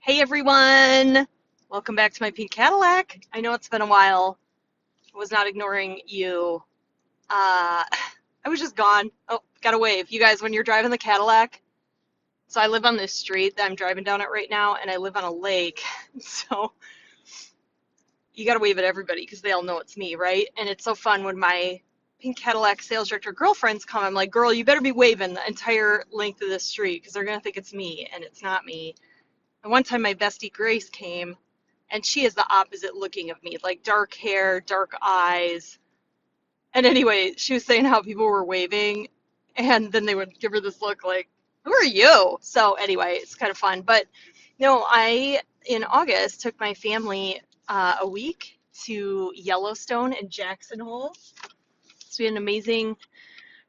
Hey everyone! Welcome back to my Pink Cadillac. I know it's been a while. I was not ignoring you. I was just gone. Oh, got a wave. You guys, when you're driving the Cadillac, so I live on this street that I'm driving down it right now, and I live on a lake. So you gotta wave at everybody because they all know it's me, right? And it's so fun when my Pink Cadillac sales director girlfriends come. I'm like, girl, you better be waving the entire length of this street because they're gonna think it's me, and it's not me. And one time my bestie Grace came, and she is the opposite looking of me, like dark hair, dark eyes. And anyway, she was saying how people were waving, and then they would give her this look like, "Who are you?" So anyway, it's kind of fun. But no, I in August took my family a week to Yellowstone and Jackson Hole. So we had an amazing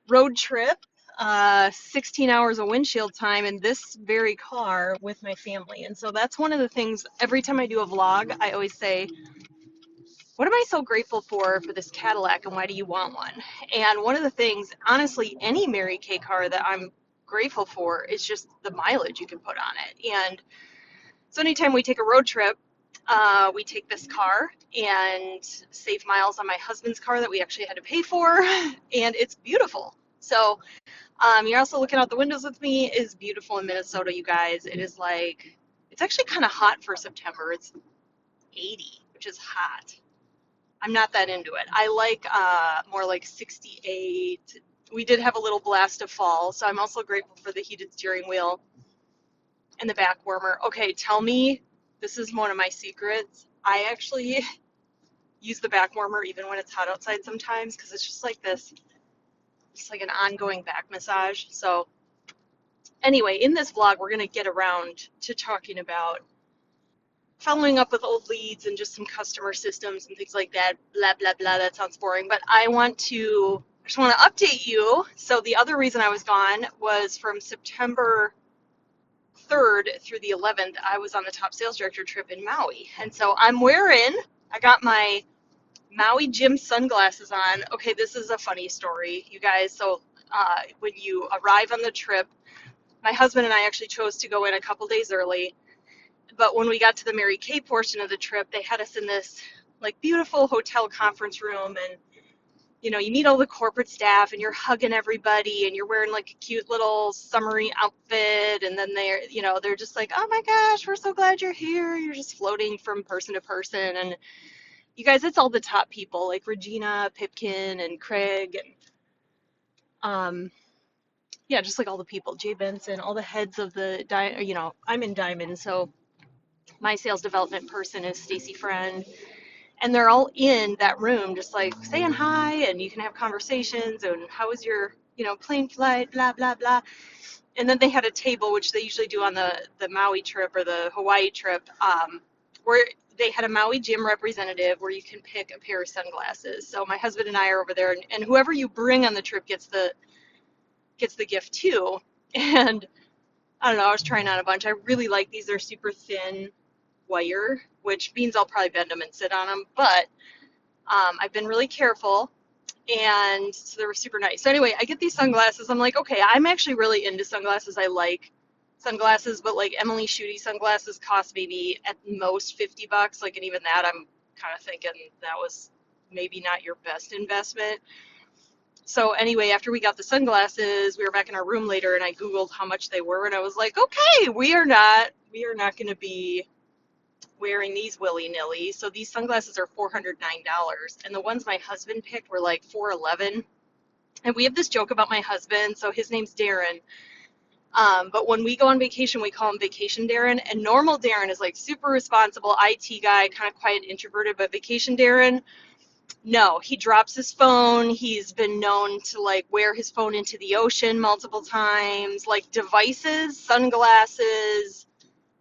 road trip, 16 hours of windshield time in this very car with my family. And so that's one of the things every time I do a vlog, I always say, what am I so grateful for this Cadillac, and why do you want one? And one of the things, honestly, any Mary Kay car that I'm grateful for is just the mileage you can put on it. And so anytime we take a road trip, we take this car and save miles on my husband's car that we actually had to pay for, and it's beautiful. So you're also looking out the windows with me. It is beautiful in Minnesota, you guys. It is like, it's actually kind of hot for September. It's 80, which is hot. I'm not that into it. I like more like 68. We did have a little blast of fall, so I'm also grateful for the heated steering wheel and the back warmer. Okay, tell me, this is one of my secrets. I actually use the back warmer even when it's hot outside sometimes because it's just like this, just like an ongoing back massage. So anyway, in this vlog, we're going to get around to talking about following up with old leads and just some customer systems and things like that. Blah, blah, blah. That sounds boring. But I just want to update you. So the other reason I was gone was from September 3rd through the 11th, I was on the top sales director trip in Maui. And so I got my Maui gym sunglasses on. Okay, this is a funny story, you guys. So when you arrive on the trip, my husband and I actually chose to go in a couple days early. But when we got to the Mary Kay portion of the trip, they had us in this like beautiful hotel conference room, and you meet all the corporate staff and you're hugging everybody and you're wearing like a cute little summery outfit, and then they're just like, "Oh my gosh, we're so glad you're here." You're just floating from person to person, and you guys, it's all the top people like Regina Pipkin and Craig and yeah, just like all the people, Jay Benson, all the heads of I'm in Diamond, so my sales development person is Stacy Friend, and they're all in that room just like saying hi, and you can have conversations and how was your plane flight, blah blah blah. And then they had a table, which they usually do on the Maui trip or the Hawaii trip, where they had a Maui gym representative where you can pick a pair of sunglasses. So my husband and I are over there, and whoever you bring on the trip gets the gift too. And I don't know, I was trying on a bunch. I really like these. They're super thin wire, which means I'll probably bend them and sit on them, but I've been really careful, and so they were super nice. So anyway, I get these sunglasses. I'm like, okay, I'm actually really into sunglasses. I like sunglasses, but like Emily Shooty sunglasses cost maybe at most $50. Like, and even that, I'm kind of thinking that was maybe not your best investment. So anyway, after we got the sunglasses, we were back in our room later, and I Googled how much they were, and I was like, okay, we are not going to be wearing these willy-nilly. So these sunglasses are $409, and the ones my husband picked were like $411. And we have this joke about my husband. So his name's Darren. But when we go on vacation, we call him Vacation Darren. And normal Darren is like super responsible IT guy, kind of quiet, introverted. But Vacation Darren, no, he drops his phone. He's been known to like wear his phone into the ocean multiple times. Like devices, sunglasses,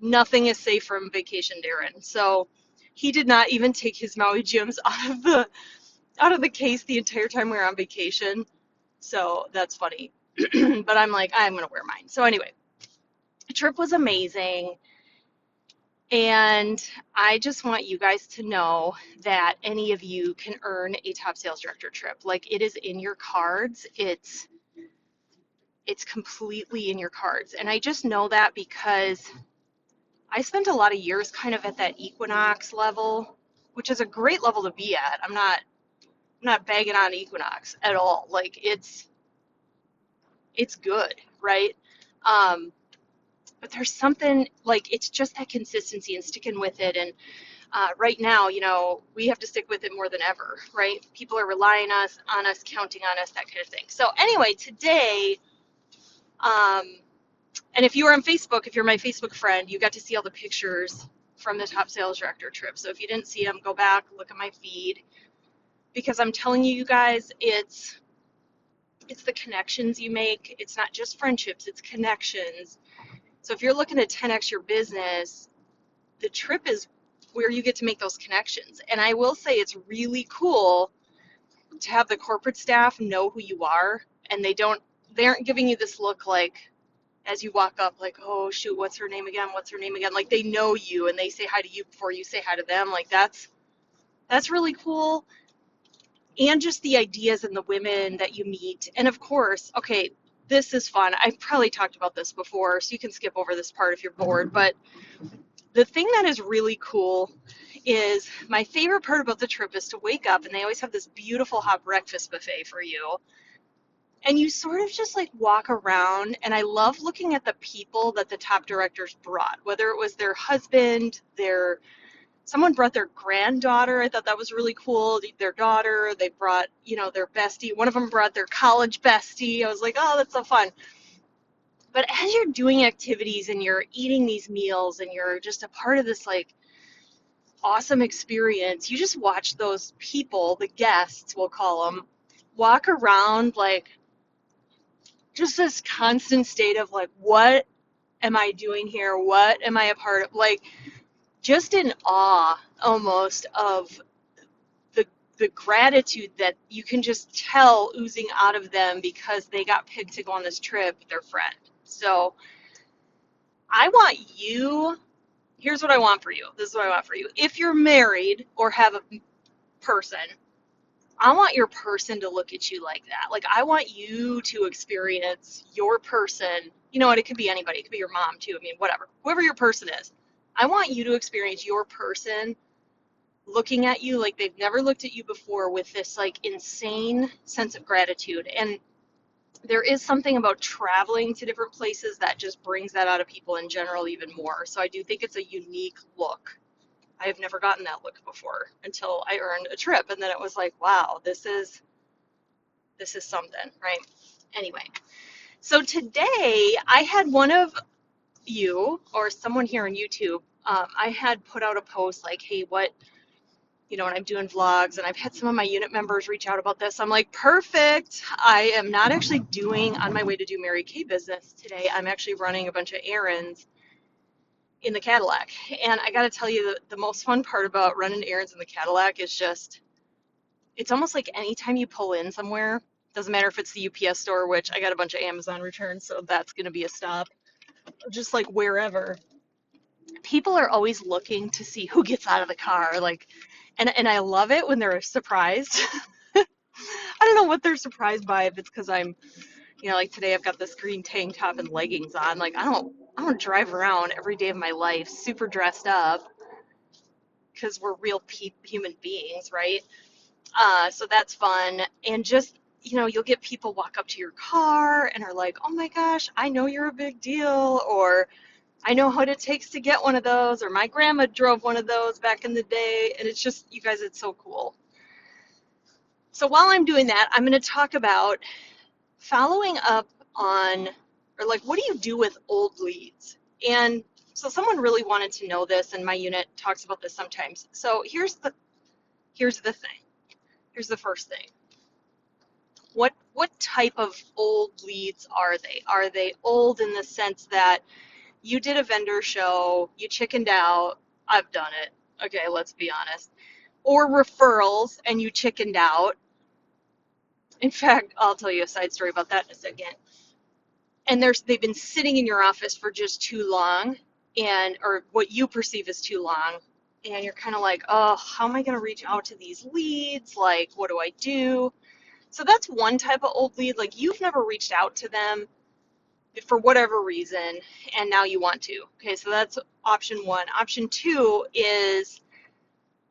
nothing is safe from Vacation Darren. So he did not even take his Maui gyms out of the case the entire time we were on vacation. So that's funny. But I'm like, I'm gonna wear mine. So anyway, the trip was amazing. And I just want you guys to know that any of you can earn a top sales director trip. Like, it is in your cards. It's completely in your cards. And I just know that because I spent a lot of years kind of at that equinox level, which is a great level to be at. I'm not bagging on equinox at all. Like it's good, right? Um, but there's something like it's just that consistency and sticking with it. And right now, we have to stick with it more than ever, right? People are relying on us, counting on us, that kind of thing. So anyway, today, um, and if you were on Facebook, if you're my Facebook friend, you got to see all the pictures from the Top Sales Director trip. So if you didn't see them, go back, look at my feed, because I'm telling you, you guys, it's the connections you make. It's not just friendships, it's connections. So if you're looking to 10x your business, the trip is where you get to make those connections. And I will say it's really cool to have the corporate staff know who you are, and they aren't giving you this look like as you walk up like, oh shoot, what's her name again? What's her name again? Like they know you and they say hi to you before you say hi to them. Like that's really cool. And just the ideas and the women that you meet. And of course, okay, this is fun. I've probably talked about this before, so you can skip over this part if you're bored. But the thing that is really cool is my favorite part about the trip is to wake up and they always have this beautiful hot breakfast buffet for you. And you sort of just like walk around, and I love looking at the people that the top directors brought, whether it was their husband, someone brought their granddaughter. I thought that was really cool. Their daughter, they brought, their bestie. One of them brought their college bestie. I was like, oh, that's so fun. But as you're doing activities and you're eating these meals and you're just a part of this like awesome experience, you just watch those people, the guests, we'll call them, walk around like just this constant state of like, what am I doing here? What am I a part of? Like, just in awe almost of the gratitude that you can just tell oozing out of them because they got picked to go on this trip with their friend. So I want you, here's what I want for you. This is what I want for you. If you're married or have a person, I want your person to look at you like that. Like, I want you to experience your person. You know what? It could be anybody. It could be your mom, too. I mean, whatever. Whoever your person is. I want you to experience your person looking at you like they've never looked at you before with this, like, insane sense of gratitude. And there is something about traveling to different places that just brings that out of people in general even more. So I do think it's a unique look. I have never gotten that look before until I earned a trip, and then it was like, wow, this is something, right? Anyway, so today I had one of you or someone here on YouTube. I had put out a post like, hey, what, when I'm doing vlogs, and I've had some of my unit members reach out about this. I'm like, perfect. I am not actually on my way to do Mary Kay business today. I'm actually running a bunch of errands in the Cadillac. And I got to tell you, the most fun part about running errands in the Cadillac is just, it's almost like anytime you pull in somewhere, doesn't matter if it's the UPS store, which I got a bunch of Amazon returns, so that's going to be a stop, just like wherever. People are always looking to see who gets out of the car, like, and I love it when they're surprised. I don't know what they're surprised by, if it's because I'm, like today I've got this green tank top and leggings on. Like, I don't drive around every day of my life super dressed up, because we're real human beings, right? So that's fun. And just, you'll get people walk up to your car and are like, oh my gosh, I know you're a big deal, or I know what it takes to get one of those, or my grandma drove one of those back in the day. And it's just, you guys, it's so cool. So while I'm doing that, I'm going to talk about following up on, or like, what do you do with old leads? And so someone really wanted to know this, and my unit talks about this sometimes. So here's the thing. Here's the first thing. What type of old leads are they? Are they old in the sense that you did a vendor show, you chickened out? I've done it. Okay, let's be honest. Or referrals and you chickened out. In fact, I'll tell you a side story about that in a second. And they've been sitting in your office for just too long, or what you perceive as too long, and you're kind of like, oh, how am I going to reach out to these leads? Like, what do I do? So that's one type of old lead. Like, you've never reached out to them, for whatever reason, and now you want to. Okay, so that's option one. Option two is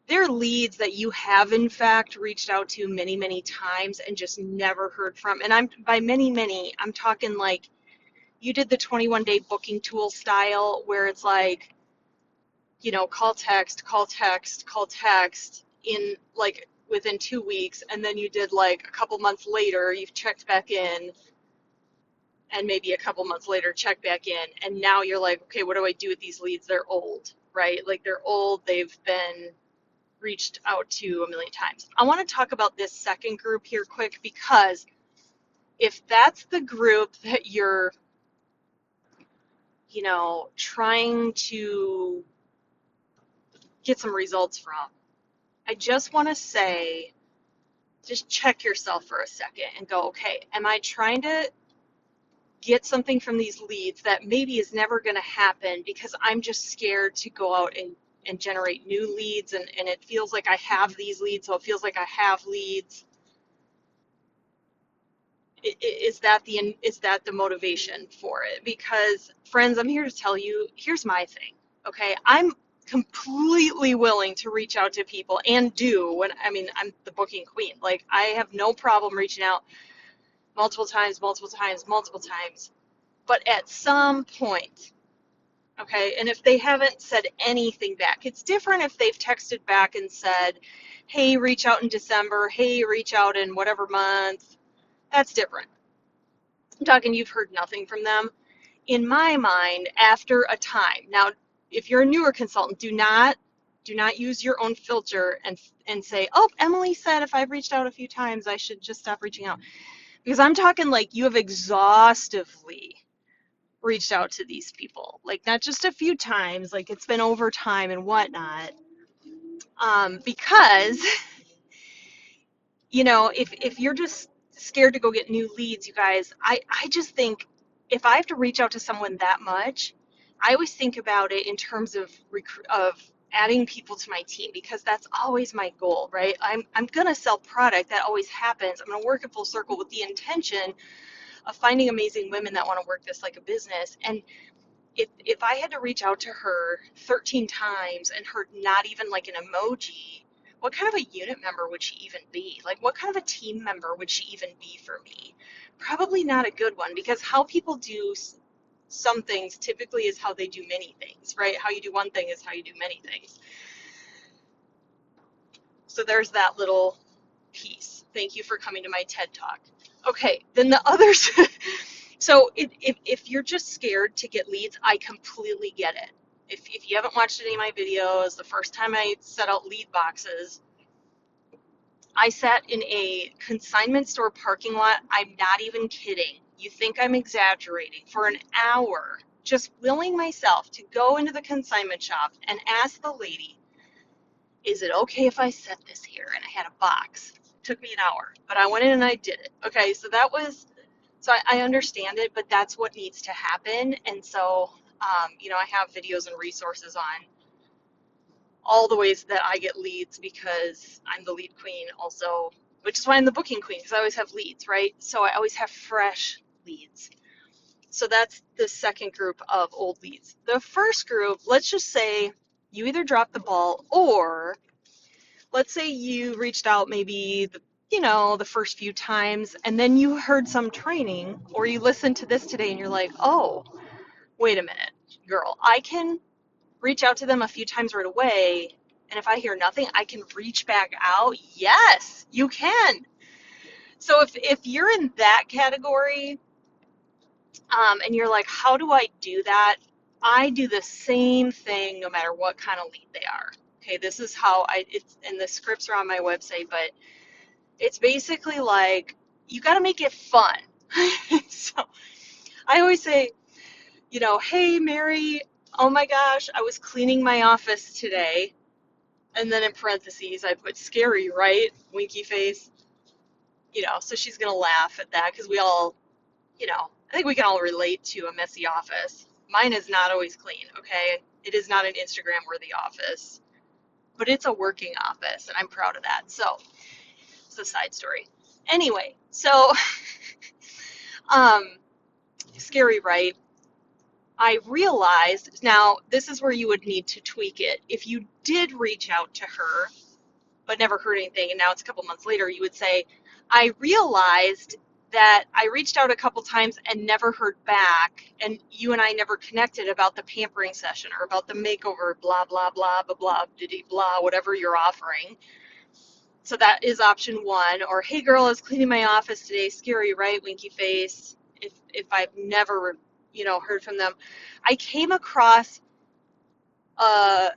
there are leads that you have in fact reached out to many, many times and just never heard from. And I'm by many, many, I'm talking like you did the 21-day booking tool style where it's like, call text, call text, call text in like within 2 weeks, and then you did like a couple months later, you've checked back in, and maybe a couple months later check back in, and now you're like, okay, what do I do with these leads? They're old, right? Like they're old, they've been reached out to a million times. I want to talk about this second group here quick, because if that's the group that you're, trying to get some results from, I just want to say, just check yourself for a second and go, okay, am I trying to get something from these leads that maybe is never going to happen because I'm just scared to go out and generate new leads, and it feels like I have these leads, so it feels like I have leads. Is that the motivation for it? Because friends, I'm here to tell you, here's my thing. Okay, I'm completely willing to reach out to people and do when I'm the booking queen. Like I have no problem reaching out multiple times, multiple times, multiple times. But at some point, okay, and if they haven't said anything back, it's different if they've texted back and said, hey, reach out in December, hey, reach out in whatever month. That's different. I'm talking you've heard nothing from them. In my mind, after a time. Now, if you're a newer consultant, do not use your own filter and say, oh, Emily said if I've reached out a few times, I should just stop reaching out. Because I'm talking like you have exhaustively reached out to these people, like not just a few times, like it's been over time and whatnot. Because if you're just scared to go get new leads, you guys, I just think if I have to reach out to someone that much, I always think about it in terms of adding people to my team, because that's always my goal, right? I'm gonna sell product. That always happens. I'm gonna work in full circle with the intention of finding amazing women that want to work this like a business. And if I had to reach out to her 13 times and her not even like an emoji, what kind of a unit member would she even be? Like, what kind of a team member would she even be for me? Probably not a good one, because how people do some things typically is how they do many things, right? How you do one thing is how you do many things. So there's that little piece. Thank you for coming to my TED Talk. Okay, then the others. So if you're just scared to get leads, I completely get it. If you haven't watched any of my videos, the first time I set out lead boxes, I sat in a consignment store parking lot. I'm not even kidding. You think I'm exaggerating? For an hour, just willing myself to go into the consignment shop and ask the lady, is it okay if I set this here? And I had a box. It took me an hour, but I went in and I did it. Okay, so I understand it, but that's what needs to happen. And so, I have videos and resources on all the ways that I get leads, because I'm the lead queen also, which is why I'm the booking queen, because I always have leads, right? So I always have fresh leads. So that's the second group of old leads. The first group, let's just say you either dropped the ball, or let's say you reached out maybe the first few times, and then you heard some training, or you listened to this today and you're like, oh, wait a minute, girl, I can reach out to them a few times right away, and if I hear nothing, I can reach back out. Yes, you can. So if you're in that category, and you're like, how do I do that? I do the same thing no matter what kind of lead they are. Okay, this is how it's, and the scripts are on my website, but it's basically like, you got to make it fun. So I always say, hey, Mary, oh my gosh, I was cleaning my office today. And then in parentheses, I put scary, right? Winky face. So she's going to laugh at that, because we all, I think we can all relate to a messy office. Mine is not always clean, okay? It is not an Instagram worthy office, but it's a working office, and I'm proud of that. So it's a side story. Anyway, so scary, right? I realized, now this is where you would need to tweak it. If you did reach out to her, but never heard anything, and now it's a couple months later, you would say, I realized that I reached out a couple times and never heard back, and you and I never connected about the pampering session or about the makeover, blah, blah, blah, blah, blah, diddy, blah, whatever you're offering. So that is option one. Or, hey girl, I was cleaning my office today. Scary, right? Winky face. If I've never, heard from them. I came across uh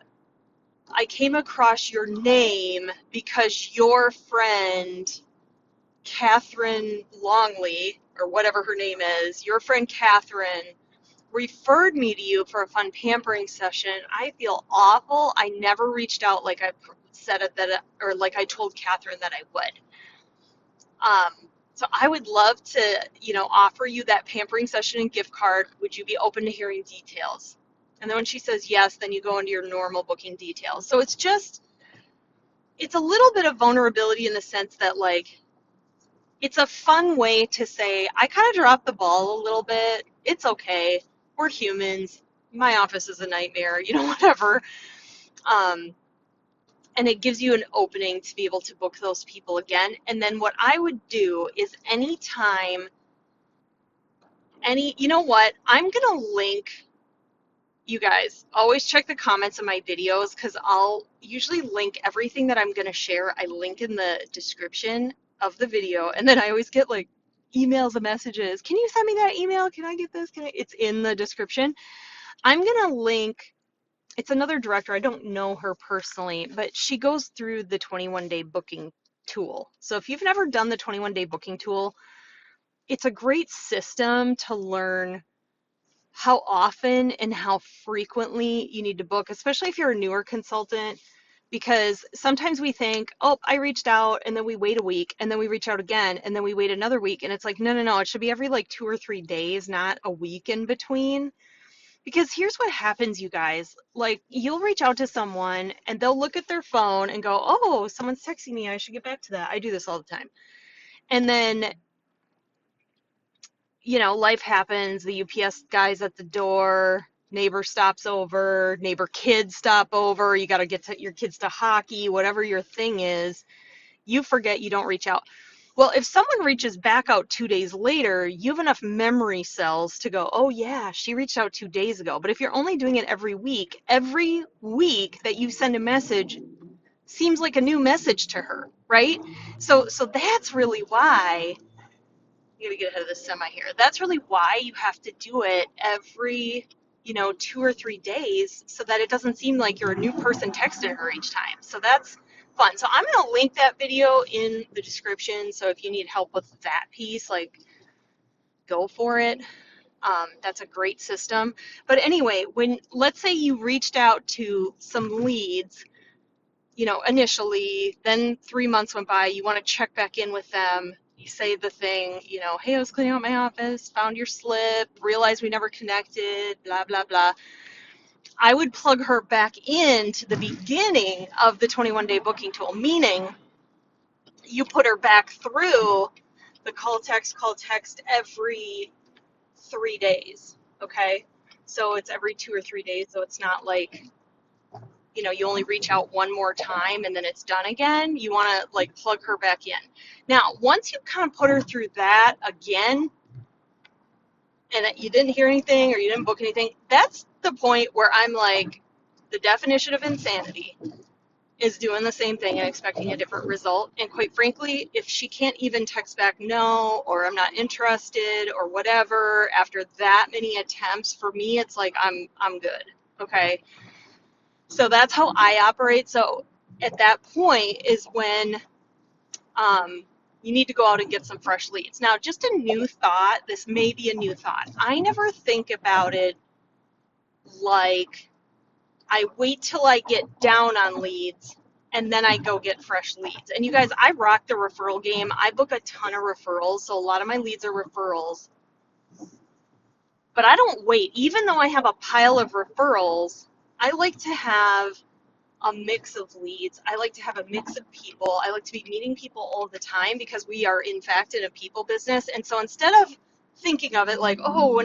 your name because your friend Catherine Longley, or whatever her name is, your friend Catherine referred me to you for a fun pampering session. I feel awful. I never reached out like I said it that, or like I told Catherine that I would. So I would love to, offer you that pampering session and gift card. Would you be open to hearing details? And then when she says yes, then you go into your normal booking details. So it's a little bit of vulnerability in the sense that, like, it's a fun way to say, I kind of dropped the ball a little bit. It's okay. We're humans. My office is a nightmare, whatever. And it gives you an opening to be able to book those people again. And then what I would do is anytime, you know what? I'm going to link, you guys, always check the comments of my videos because I'll usually link everything that I'm going to share. I link in the description of the video. And then I always get like emails and messages. Can you send me that email? Can I get this? It's in the description. I'm going to link, it's another director. I don't know her personally, but she goes through the 21-day booking tool. So if you've never done the 21-day booking tool, it's a great system to learn how often and how frequently you need to book, especially if you're a newer consultant, because sometimes we think, oh, I reached out, and then we wait a week, and then we reach out again, and then we wait another week, and it's like, no, it should be every like 2 or 3 days, not a week in between. Because here's what happens, you guys. Like, you'll reach out to someone, and they'll look at their phone and go, oh, someone's texting me, I should get back to that. I do this all the time. And then life happens, the UPS guy's at the door, neighbor stops over, neighbor kids stop over, you got to get your kids to hockey, whatever your thing is, you forget, you don't reach out. Well, if someone reaches back out 2 days later, you have enough memory cells to go, oh yeah, she reached out 2 days ago. But if you're only doing it every week that you send a message seems like a new message to her, right? So that's really why, I'm gonna get ahead of the semi here. That's really why you have to do it every, 2 or 3 days so that it doesn't seem like you're a new person texting her each time. So that's fun. So I'm gonna link that video in the description. So if you need help with that piece, like, go for it. That's a great system. But anyway, let's say you reached out to some leads, initially, then 3 months went by, you want to check back in with them. You say the thing, hey, I was cleaning out my office, found your slip, realized we never connected, blah, blah, blah. I would plug her back into the beginning of the 21-day booking tool, meaning you put her back through the call text every 3 days, okay? So it's every 2 or 3 days, so it's not like, you only reach out one more time and then it's done again. You want to like plug her back in. Now, once you kind of put her through that again, and you didn't hear anything or you didn't book anything, that's the point where I'm like, the definition of insanity is doing the same thing and expecting a different result. And quite frankly, if she can't even text back no, or I'm not interested, or whatever, after that many attempts, for me, it's like, I'm good. Okay. So that's how I operate. So at that point is when you need to go out and get some fresh leads. Now, just a new thought, this may be a new thought. I never think about it like I wait till I get down on leads and then I go get fresh leads. And you guys, I rock the referral game. I book a ton of referrals, so a lot of my leads are referrals. But I don't wait. Even though I have a pile of referrals, I like to have a mix of leads. I like to have a mix of people. I like to be meeting people all the time because we are, in fact, in a people business. And so instead of thinking of it like, oh,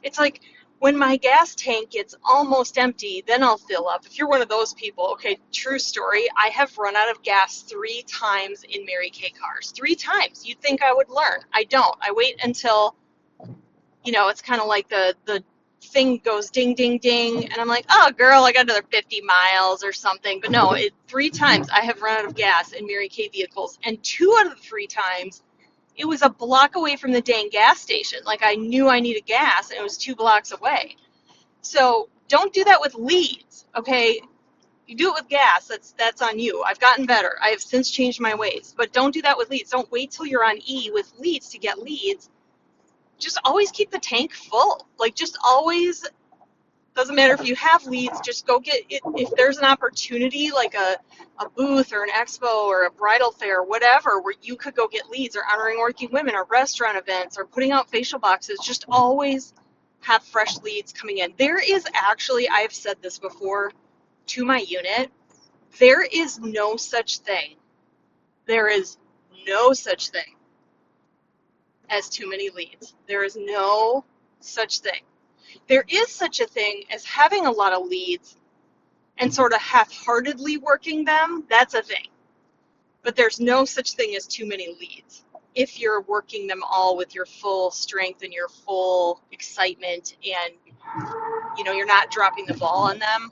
it's like when my gas tank gets almost empty, then I'll fill up. If you're one of those people, okay, true story, I have run out of gas 3 times in Mary Kay cars. 3 times. You'd think I would learn. I don't. I wait until, it's kind of like the thing goes ding, ding, ding, and I'm like, oh, girl, I got another 50 miles or something. But no, 3 times I have run out of gas in Mary Kay vehicles, and 2 out of the 3 times, it was a block away from the dang gas station. Like I knew I needed gas, and it was 2 blocks away. So don't do that with leads, okay? You do it with gas, that's on you. I've gotten better. I have since changed my ways. But don't do that with leads. Don't wait till you're on E with leads to get leads. Just always keep the tank full. Like just always, doesn't matter if you have leads, just go get it. If there's an opportunity like a booth or an expo or a bridal fair, whatever, where you could go get leads, or honoring working women, or restaurant events, or putting out facial boxes, just always have fresh leads coming in. There is actually, I've said this before to my unit, there is no such thing. There is no such thing as too many leads. There is no such thing. There is such a thing as having a lot of leads and sort of half-heartedly working them. That's a thing. But there's no such thing as too many leads if you're working them all with your full strength and your full excitement, and you're not dropping the ball on them.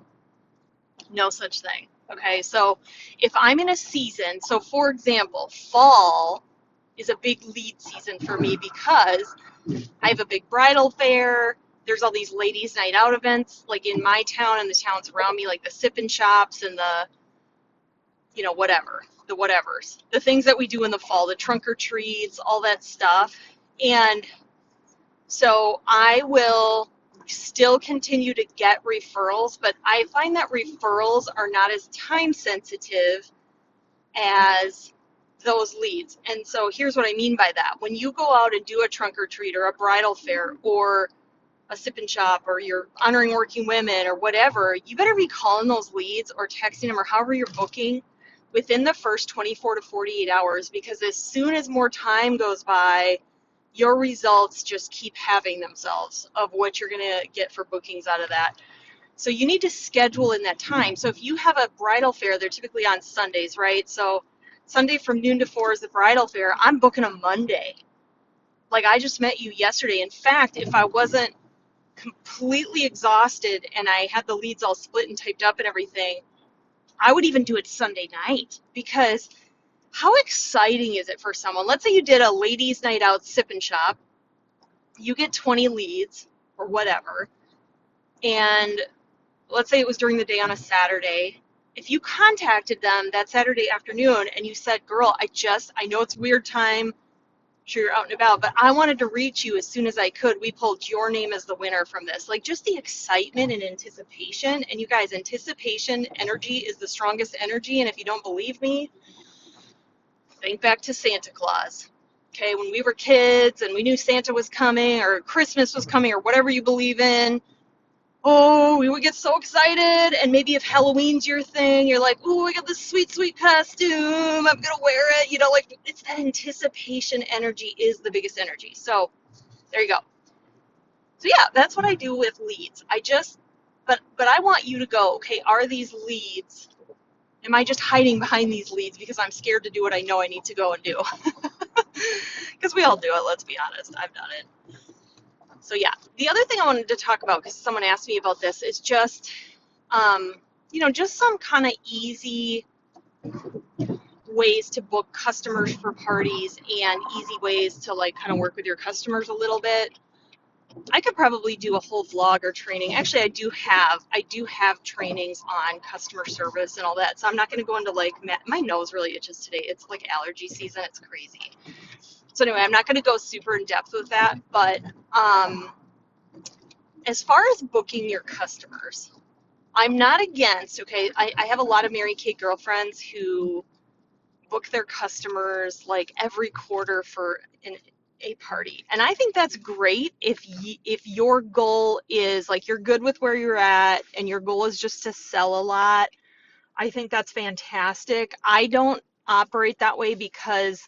No such thing. Okay, so if I'm in a season, so for example, fall is a big lead season for me because I have a big bridal fair. There's all these ladies' night out events, like in my town and the towns around me, like the sip-in shops and the, the whatevers. The things that we do in the fall, the trunk or treats, all that stuff. And so I will still continue to get referrals, but I find that referrals are not as time sensitive as those leads. And so here's what I mean by that. When you go out and do a trunk or treat or a bridal fair or a sip-in shop, or you're honoring working women or whatever, you better be calling those leads or texting them or however you're booking within the first 24 to 48 hours, because as soon as more time goes by, your results just keep having themselves of what you're going to get for bookings out of that. So you need to schedule in that time. So if you have a bridal fair, they're typically on Sundays, right? So Sunday from noon to 4 is the bridal fair. I'm booking a Monday. Like I just met you yesterday. In fact, if I wasn't completely exhausted and I had the leads all split and typed up and everything, I would even do it Sunday night, because how exciting is it for someone? Let's say you did a ladies' night out sip-in shop. You get 20 leads or whatever, and let's say it was during the day on a Saturday. If you contacted them that Saturday afternoon and you said, girl, I know it's weird time, sure you're out and about, but I wanted to reach you as soon as I could. We pulled your name as the winner from this. Like just the excitement and anticipation. And you guys, anticipation energy is the strongest energy. And if you don't believe me, think back to Santa Claus. Okay, when we were kids and we knew Santa was coming or Christmas was coming or whatever you believe in, oh, we would get so excited. And maybe if Halloween's your thing, you're like, oh, I got this sweet, sweet costume, I'm gonna wear it. Like it's that anticipation energy is the biggest energy. So there you go. So yeah, that's what I do with leads. But I want you to go, okay, are these leads, am I just hiding behind these leads because I'm scared to do what I know I need to go and do? Because we all do it, let's be honest. I've done it. So yeah, the other thing I wanted to talk about, because someone asked me about this, is just, just some kind of easy ways to book customers for parties and easy ways to like kind of work with your customers a little bit. I could probably do a whole vlog or training. Actually, I do have trainings on customer service and all that. So I'm not going to go into like, my nose really itches today. It's like allergy season. It's crazy. So anyway, I'm not going to go super in depth with that, but as far as booking your customers, I'm not against, okay, I have a lot of Mary Kay girlfriends who book their customers like every quarter for a party. And I think that's great if your goal is like you're good with where you're at and your goal is just to sell a lot. I think that's fantastic. I don't operate that way because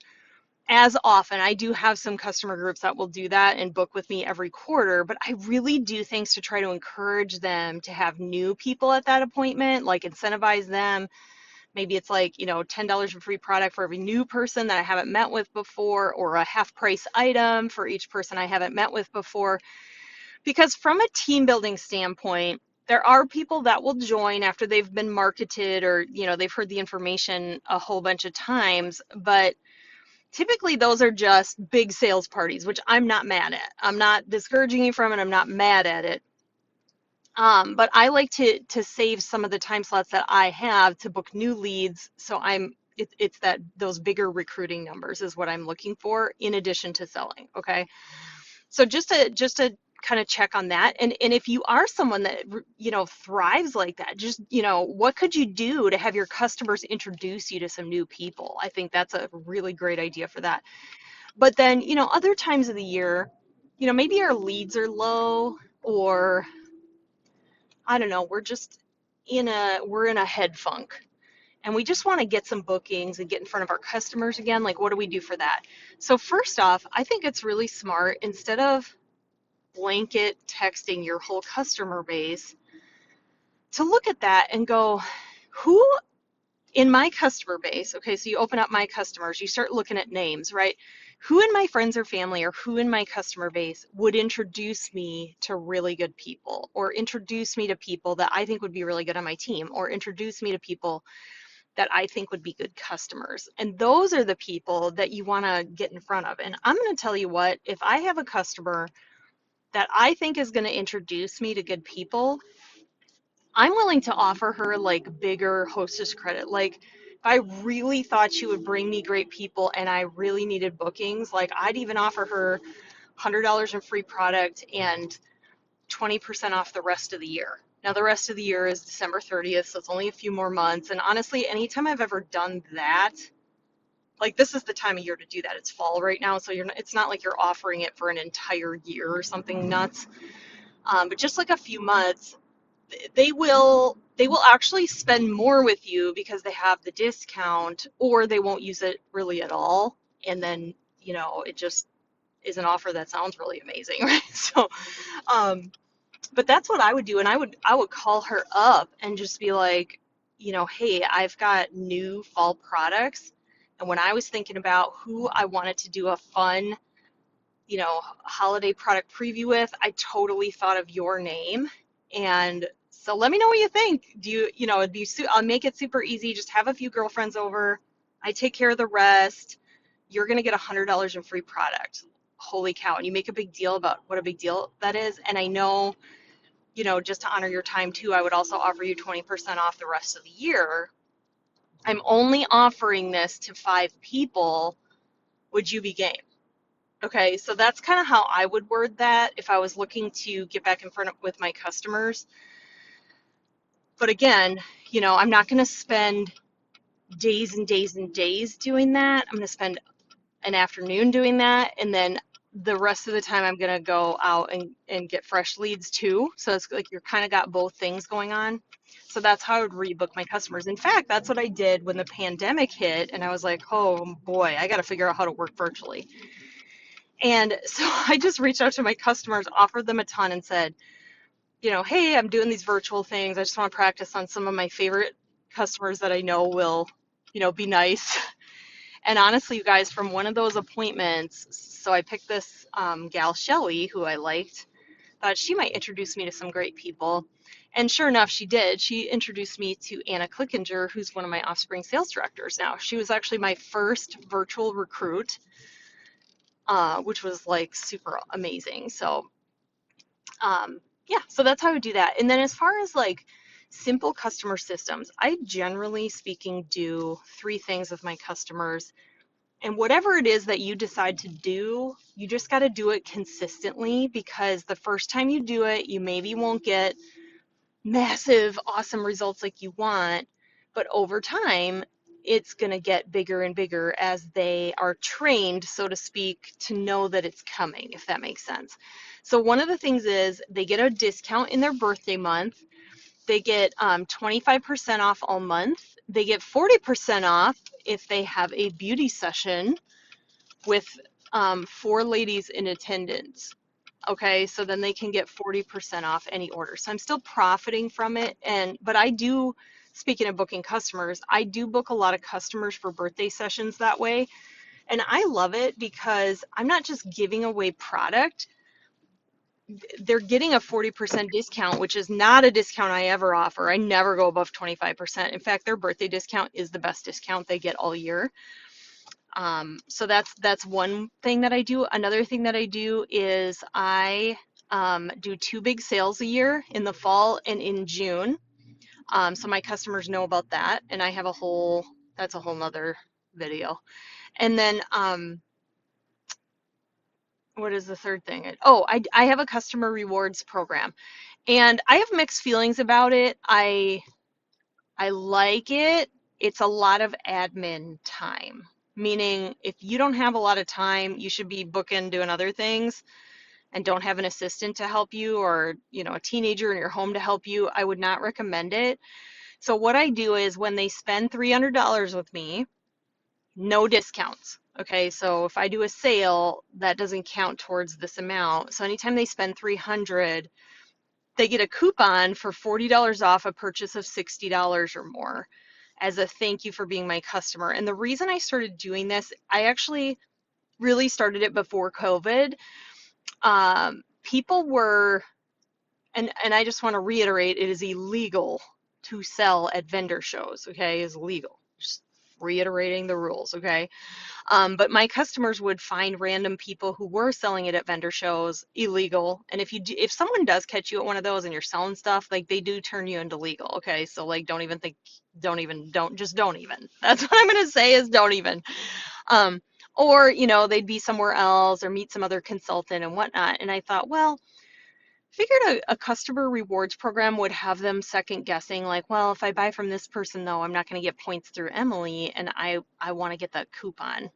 as often. I do have some customer groups that will do that and book with me every quarter, but I really do things to try to encourage them to have new people at that appointment, like incentivize them. Maybe it's like, $10 for free product for every new person that I haven't met with before, or a half price item for each person I haven't met with before. Because from a team building standpoint, there are people that will join after they've been marketed, or, they've heard the information a whole bunch of times, but typically those are just big sales parties, which I'm not mad at. I'm not discouraging you from it. I'm not mad at it. But I like to save some of the time slots that I have to book new leads. So it's that those bigger recruiting numbers is what I'm looking for in addition to selling. Okay. So just to kind of check on that. And if you are someone that, thrives like that, just, what could you do to have your customers introduce you to some new people? I think that's a really great idea for that. But then, other times of the year, maybe our leads are low, or I don't know, we're in a head funk, and we just want to get some bookings and get in front of our customers again. Like, what do we do for that? So first off, I think it's really smart, instead of blanket texting your whole customer base, to look at that and go, who in my customer base, okay, so you open up my customers, you start looking at names, right? Who in my friends or family, or who in my customer base would introduce me to really good people, or introduce me to people that I think would be really good on my team, or introduce me to people that I think would be good customers? And those are the people that you want to get in front of. And I'm going to tell you what, if I have a customer that I think is going to introduce me to good people, I'm willing to offer her like bigger hostess credit. Like, if I really thought she would bring me great people and I really needed bookings, like I'd even offer her $100 in free product and 20% off the rest of the year. Now the rest of the year is December 30th, so it's only a few more months. And honestly, anytime I've ever done that, like, this is the time of year to do that. It's fall right now, so it's not like you're offering it for an entire year or something nuts. But just like a few months, they will actually spend more with you because they have the discount, or they won't use it really at all. And then, it just is an offer that sounds really amazing, right? So, but that's what I would do. And I would call her up and just be like, hey, I've got new fall products. And when I was thinking about who I wanted to do a fun, holiday product preview with, I totally thought of your name. And so let me know what you think. Do I'll make it super easy. Just have a few girlfriends over. I take care of the rest. You're going to get $100 in free product. Holy cow. And you make a big deal about what a big deal that is. And I know, just to honor your time too, I would also offer you 20% off the rest of the year. I'm only offering this to 5 people. Would you be game? Okay, so that's kind of how I would word that if I was looking to get back in front of with my customers. But again, I'm not going to spend days and days and days doing that. I'm going to spend an afternoon doing that, and then the rest of the time I'm going to go out and get fresh leads too. So it's like you're kind of got both things going on. So that's how I would rebook my customers. In fact, that's what I did when the pandemic hit, and I was like, oh boy, I got to figure out how to work virtually. And so I just reached out to my customers, offered them a ton, and said, hey, I'm doing these virtual things. I just want to practice on some of my favorite customers that I know will, be nice. And honestly, you guys, from one of those appointments, so I picked this gal, Shelly, who I liked, thought she might introduce me to some great people. And sure enough, she did. She introduced me to Anna Clickinger, who's one of my Offspring sales directors now. She was actually my first virtual recruit, which was like super amazing. So yeah, so that's how I would do that. And then as far as like simple customer systems, I generally speaking do 3 things with my customers. And whatever it is that you decide to do, you just got to do it consistently, because the first time you do it, you maybe won't get massive, awesome results like you want, but over time, it's going to get bigger and bigger as they are trained, so to speak, to know that it's coming, if that makes sense. So one of the things is they get a discount in their birthday month. They get 25% off all month. They get 40% off if they have a beauty session with 4 ladies in attendance. Okay, so then they can get 40% off any order. So I'm still profiting from it. But I do, speaking of booking customers, I do book a lot of customers for birthday sessions that way. And I love it because I'm not just giving away product, they're getting a 40% discount, which is not a discount I ever offer. I never go above 25%. In fact, their birthday discount is the best discount they get all year. So that's one thing that I do. Another thing that I do is I do 2 big sales a year in the fall and in June. So my customers know about that, and I have that's a whole nother video. And then what is the third thing? Oh, I have a customer rewards program, and I have mixed feelings about it. I like it. It's a lot of admin time, meaning if you don't have a lot of time, you should be booking doing other things and don't have an assistant to help you, or, a teenager in your home to help you. I would not recommend it. So what I do is when they spend $300 with me, no discounts. Okay, so if I do a sale, that doesn't count towards this amount. So anytime they spend 300, they get a coupon for $40 off a purchase of $60 or more as a thank you for being my customer. And the reason I started doing this, I actually really started it before COVID. People were, and I just want to reiterate, it is illegal to sell at vendor shows, okay? It's legal. Just reiterating the rules, okay? But my customers would find random people who were selling it at vendor shows illegal. And if someone does catch you at one of those and you're selling stuff, like, they do turn you into legal. Okay, so like don't even. That's what I'm gonna say, is don't even. Or they'd be somewhere else or meet some other consultant and whatnot. And I thought, well, figured a customer rewards program would have them second guessing, like, well, if I buy from this person though, I'm not going to get points through Emily, and I want to get that coupon.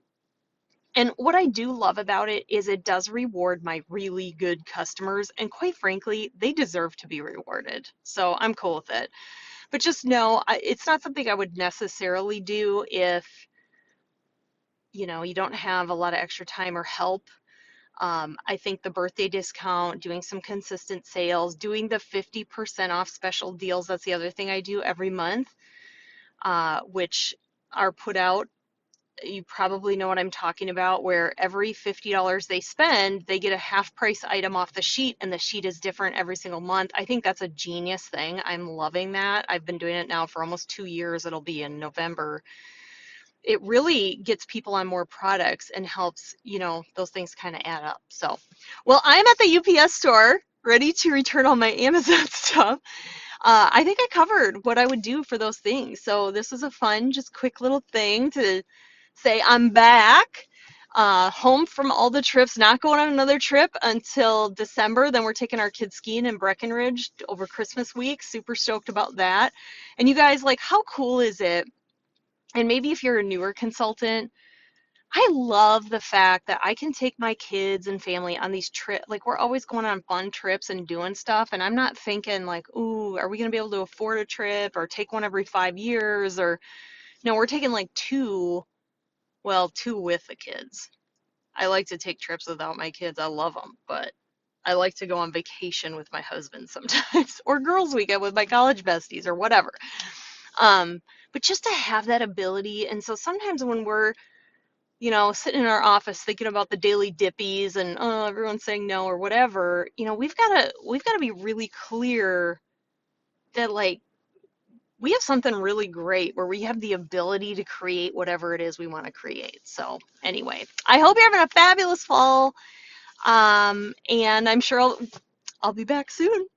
And what I do love about it is it does reward my really good customers, and quite frankly, they deserve to be rewarded. So I'm cool with it. But just know, it's not something I would necessarily do if you don't have a lot of extra time or help. I think the birthday discount, doing some consistent sales, doing the 50% off special deals, that's the other thing I do every month, which are put out. You probably know what I'm talking about, where every $50 they spend, they get a half price item off the sheet, and the sheet is different every single month. I think that's a genius thing. I'm loving that. I've been doing it now for almost 2 years. It'll be in November. It really gets people on more products and helps, those things kind of add up. So, well, I'm at the UPS store ready to return all my Amazon stuff. I think I covered what I would do for those things. So this was a fun, just quick little thing to say I'm back, home from all the trips, not going on another trip until December. Then we're taking our kids skiing in Breckenridge over Christmas week. Super stoked about that. And you guys, like, how cool is it? And maybe if you're a newer consultant, I love the fact that I can take my kids and family on these trips. Like, we're always going on fun trips and doing stuff. And I'm not thinking like, ooh, are we going to be able to afford a trip or take one every 5 years? Or no, we're taking like two with the kids. I like to take trips without my kids. I love them, but I like to go on vacation with my husband sometimes, or girls' weekend with my college besties, or whatever. But just to have that ability. And so sometimes when we're sitting in our office thinking about the daily dippies and, oh, everyone's saying no or whatever, we've got to be really clear that, like, we have something really great where we have the ability to create whatever it is we want to create. So anyway, I hope you're having a fabulous fall. And I'm sure I'll be back soon.